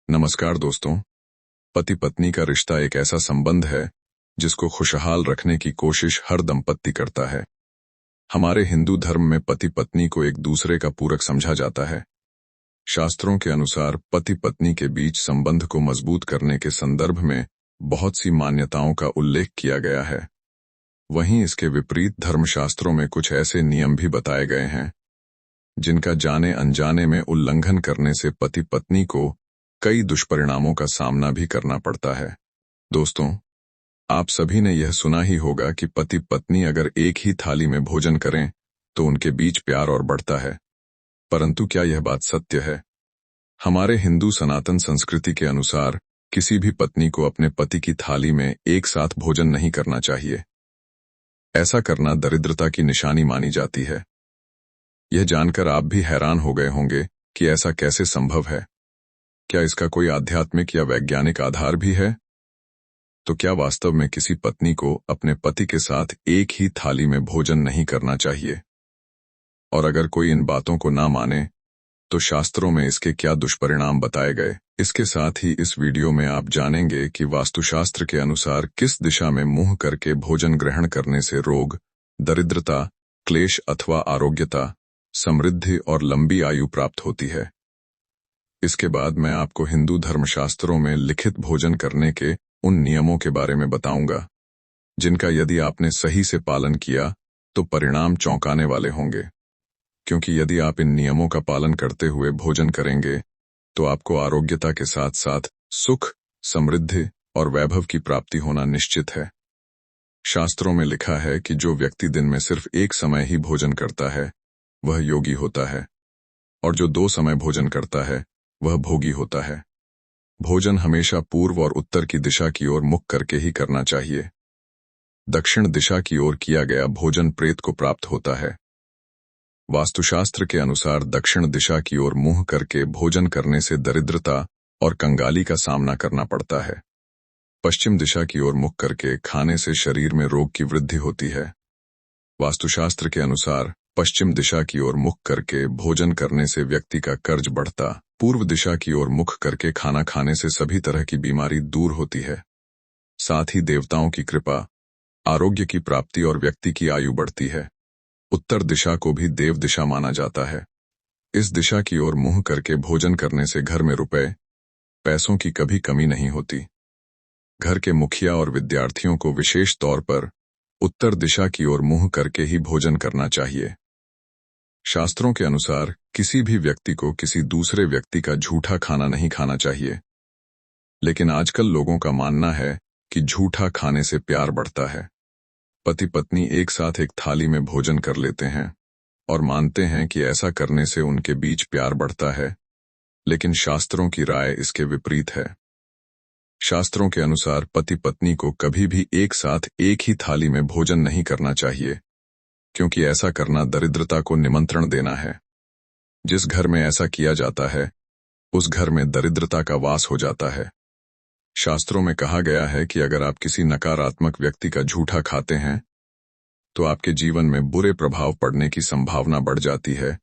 नमस्कार दोस्तों। पति पत्नी का रिश्ता एक ऐसा संबंध है जिसको खुशहाल रखने की कोशिश हर दंपति करता है। हमारे हिंदू धर्म में पति पत्नी को एक दूसरे का पूरक समझा जाता है। शास्त्रों के अनुसार पति पत्नी के बीच संबंध को मजबूत करने के संदर्भ में बहुत सी मान्यताओं का उल्लेख किया गया है। वहीं इसके विपरीत धर्मशास्त्रों में कुछ ऐसे नियम भी बताए गए हैं जिनका जाने अनजाने में उल्लंघन करने से पति पत्नी को कई दुष्परिणामों का सामना भी करना पड़ता है। दोस्तों, आप सभी ने यह सुना ही होगा कि पति पत्नी अगर एक ही थाली में भोजन करें तो उनके बीच प्यार और बढ़ता है। परंतु क्या यह बात सत्य है? हमारे हिंदू सनातन संस्कृति के अनुसार किसी भी पत्नी को अपने पति की थाली में एक साथ भोजन नहीं करना चाहिए। ऐसा करना दरिद्रता की निशानी मानी जाती है। यह जानकर आप भी हैरान हो गए होंगे कि ऐसा कैसे संभव है। क्या इसका कोई आध्यात्मिक या वैज्ञानिक आधार भी है? तो क्या वास्तव में किसी पत्नी को अपने पति के साथ एक ही थाली में भोजन नहीं करना चाहिए? और अगर कोई इन बातों को ना माने तो शास्त्रों में इसके क्या दुष्परिणाम बताए गए? इसके साथ ही इस वीडियो में आप जानेंगे कि वास्तुशास्त्र के अनुसार किस दिशा में मुंह करके भोजन ग्रहण करने से रोग, दरिद्रता, क्लेश अथवा आरोग्यता, समृद्धि और लंबी आयु प्राप्त होती है। इसके बाद मैं आपको हिंदू धर्मशास्त्रों में लिखित भोजन करने के उन नियमों के बारे में बताऊंगा जिनका यदि आपने सही से पालन किया तो परिणाम चौंकाने वाले होंगे। क्योंकि यदि आप इन नियमों का पालन करते हुए भोजन करेंगे तो आपको आरोग्यता के साथ साथ सुख, समृद्धि और वैभव की प्राप्ति होना निश्चित है। शास्त्रों में लिखा है कि जो व्यक्ति दिन में सिर्फ एक समय ही भोजन करता है वह योगी होता है, और जो 2 समय भोजन करता है वह भोगी होता है। भोजन हमेशा पूर्व और उत्तर की दिशा की ओर मुख करके ही करना चाहिए। दक्षिण दिशा की ओर किया गया भोजन प्रेत को प्राप्त होता है। वास्तुशास्त्र के अनुसार दक्षिण दिशा की ओर मुंह करके भोजन करने से दरिद्रता और कंगाली का सामना करना पड़ता है। पश्चिम दिशा की ओर मुख करके खाने से शरीर में रोग की वृद्धि होती है। वास्तुशास्त्र के अनुसार पश्चिम दिशा की ओर मुख करके भोजन करने से व्यक्ति का कर्ज बढ़ता, पूर्व दिशा की ओर मुख करके खाना खाने से सभी तरह की बीमारी दूर होती है। साथ ही देवताओं की कृपा, आरोग्य की प्राप्ति और व्यक्ति की आयु बढ़ती है। उत्तर दिशा को भी देव दिशा माना जाता है। इस दिशा की ओर मुंह करके भोजन करने से घर में रुपए, पैसों की कभी कमी नहीं होती। घर के मुखिया और विद्यार्थियों को विशेष तौर पर उत्तर दिशा की ओर मुंह करके ही भोजन करना चाहिए। शास्त्रों के अनुसार किसी भी व्यक्ति को किसी दूसरे व्यक्ति का झूठा खाना नहीं खाना चाहिए। लेकिन आजकल लोगों का मानना है कि झूठा खाने से प्यार बढ़ता है। पति पत्नी एक साथ एक थाली में भोजन कर लेते हैं और मानते हैं कि ऐसा करने से उनके बीच प्यार बढ़ता है, लेकिन शास्त्रों की राय इसके विपरीत है। शास्त्रों के अनुसार पति पत्नी को कभी भी एक साथ एक ही थाली में भोजन नहीं करना चाहिए, क्योंकि ऐसा करना दरिद्रता को निमंत्रण देना है। जिस घर में ऐसा किया जाता है उस घर में दरिद्रता का वास हो जाता है। शास्त्रों में कहा गया है कि अगर आप किसी नकारात्मक व्यक्ति का झूठा खाते हैं तो आपके जीवन में बुरे प्रभाव पड़ने की संभावना बढ़ जाती है,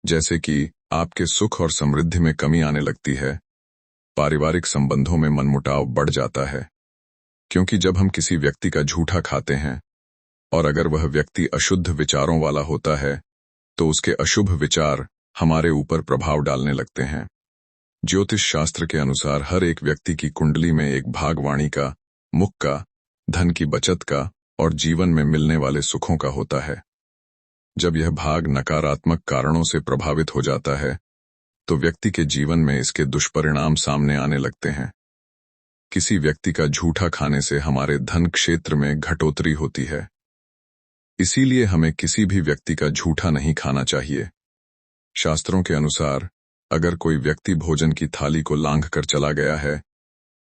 जैसे कि आपके सुख और समृद्धि में कमी आने लगती है, पारिवारिक संबंधों में मनमुटाव बढ़ जाता है। क्योंकि जब हम किसी व्यक्ति का झूठा खाते हैं और अगर वह व्यक्ति अशुद्ध विचारों वाला होता है तो उसके अशुभ विचार हमारे ऊपर प्रभाव डालने लगते हैं। ज्योतिष शास्त्र के अनुसार हर एक व्यक्ति की कुंडली में एक भाग वाणी का, मुख का, धन की बचत का और जीवन में मिलने वाले सुखों का होता है। जब यह भाग नकारात्मक कारणों से प्रभावित हो जाता है तो व्यक्ति के जीवन में इसके दुष्परिणाम सामने आने लगते हैं। किसी व्यक्ति का झूठा खाने से हमारे धन क्षेत्र में घटोतरी होती है। इसीलिए हमें किसी भी व्यक्ति का झूठा नहीं खाना चाहिए। शास्त्रों के अनुसार अगर कोई व्यक्ति भोजन की थाली को लांघ कर चला गया है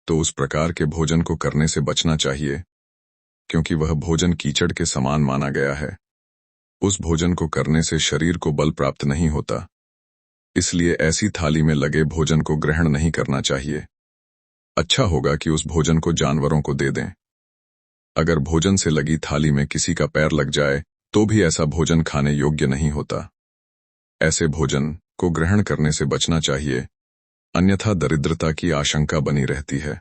तो उस प्रकार के भोजन को करने से बचना चाहिए, क्योंकि वह भोजन कीचड़ के समान माना गया है। उस भोजन को करने से शरीर को बल प्राप्त नहीं होता, इसलिए ऐसी थाली में लगे भोजन को ग्रहण नहीं करना चाहिए। अच्छा होगा कि उस भोजन को जानवरों को दे दें। अगर भोजन से लगी थाली में किसी का पैर लग जाए तो भी ऐसा भोजन खाने योग्य नहीं होता। ऐसे भोजन को ग्रहण करने से बचना चाहिए, अन्यथा दरिद्रता की आशंका बनी रहती है।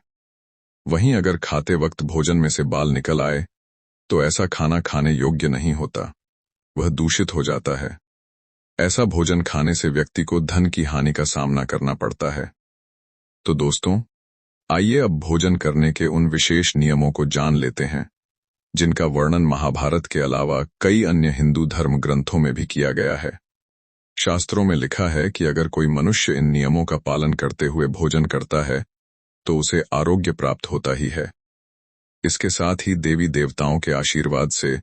वहीं अगर खाते वक्त भोजन में से बाल निकल आए तो ऐसा खाना खाने योग्य नहीं होता, वह दूषित हो जाता है। ऐसा भोजन खाने से व्यक्ति को धन की हानि का सामना करना पड़ता है। तो दोस्तों, आइए अब भोजन करने के उन विशेष नियमों को जान लेते हैं जिनका वर्णन महाभारत के अलावा कई अन्य हिंदू धर्म ग्रंथों में भी किया गया है। शास्त्रों में लिखा है कि अगर कोई मनुष्य इन नियमों का पालन करते हुए भोजन करता है तो उसे आरोग्य प्राप्त होता ही है। इसके साथ ही देवी देवताओं के आशीर्वाद से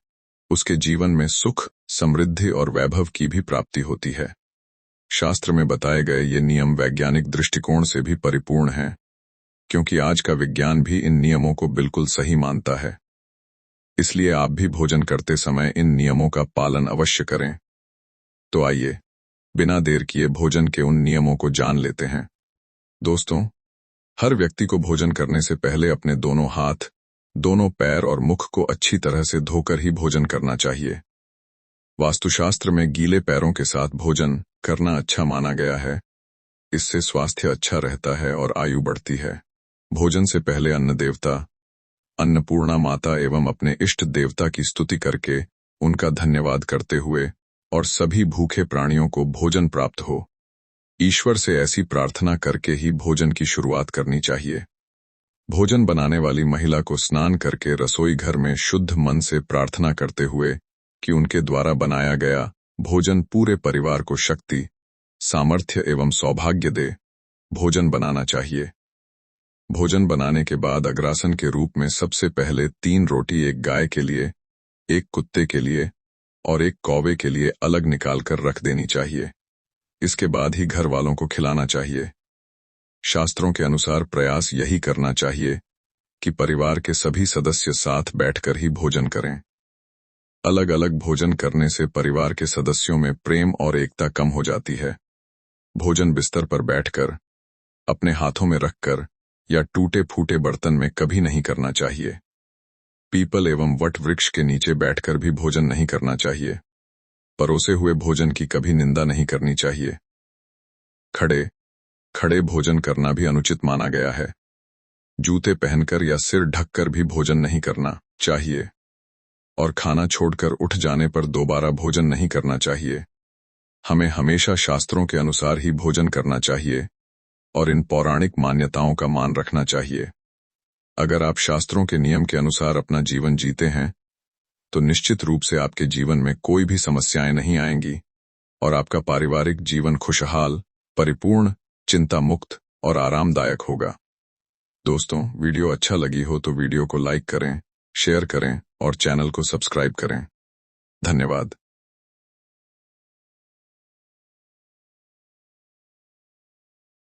उसके जीवन में सुख, समृद्धि और वैभव की भी प्राप्ति होती है। शास्त्र में बताए गए ये नियम वैज्ञानिक दृष्टिकोण से भी परिपूर्ण हैं, क्योंकि आज का विज्ञान भी इन नियमों को बिल्कुल सही मानता है। इसलिए आप भी भोजन करते समय इन नियमों का पालन अवश्य करें। तो आइए, बिना देर किए भोजन के उन नियमों को जान लेते हैं। दोस्तों, हर व्यक्ति को भोजन करने से पहले अपने दोनों हाथ, दोनों पैर और मुख को अच्छी तरह से धोकर ही भोजन करना चाहिए। वास्तुशास्त्र में गीले पैरों के साथ भोजन करना अच्छा माना गया है। इससे स्वास्थ्य अच्छा रहता है और आयु बढ़ती है। भोजन से पहले अन्न देवता, अन्नपूर्णा माता एवं अपने इष्ट देवता की स्तुति करके उनका धन्यवाद करते हुए और सभी भूखे प्राणियों को भोजन प्राप्त हो, ईश्वर से ऐसी प्रार्थना करके ही भोजन की शुरुआत करनी चाहिए। भोजन बनाने वाली महिला को स्नान करके रसोई घर में शुद्ध मन से प्रार्थना करते हुए कि उनके द्वारा बनाया गया भोजन पूरे परिवार को शक्ति, सामर्थ्य एवं सौभाग्य दे, भोजन बनाना चाहिए। भोजन बनाने के बाद अग्रासन के रूप में सबसे पहले 3 रोटी एक गाय के लिए, एक कुत्ते के लिए और एक कौवे के लिए अलग निकालकर रख देनी चाहिए। इसके बाद ही घर वालों को खिलाना चाहिए। शास्त्रों के अनुसार प्रयास यही करना चाहिए कि परिवार के सभी सदस्य साथ बैठकर ही भोजन करें। अलग अलग भोजन करने से परिवार के सदस्यों में प्रेम और एकता कम हो जाती है। भोजन बिस्तर पर बैठकर, अपने हाथों में रखकर या टूटे फूटे बर्तन में कभी नहीं करना चाहिए। पीपल एवं वट वृक्ष के नीचे बैठकर भी भोजन नहीं करना चाहिए। परोसे हुए भोजन की कभी निंदा नहीं करनी चाहिए। खड़े भोजन करना भी अनुचित माना गया है। जूते पहनकर या सिर ढककर भी भोजन नहीं करना चाहिए और खाना छोड़कर उठ जाने पर दोबारा भोजन नहीं करना चाहिए। हमें हमेशा शास्त्रों के अनुसार ही भोजन करना चाहिए और इन पौराणिक मान्यताओं का मान रखना चाहिए। अगर आप शास्त्रों के नियम के अनुसार अपना जीवन जीते हैं तो निश्चित रूप से आपके जीवन में कोई भी समस्याएं नहीं आएंगी और आपका पारिवारिक जीवन खुशहाल, परिपूर्ण, चिंता मुक्त और आरामदायक होगा। दोस्तों, वीडियो अच्छा लगी हो तो वीडियो को लाइक करें, शेयर करें और चैनल को सब्सक्राइब करें। धन्यवाद।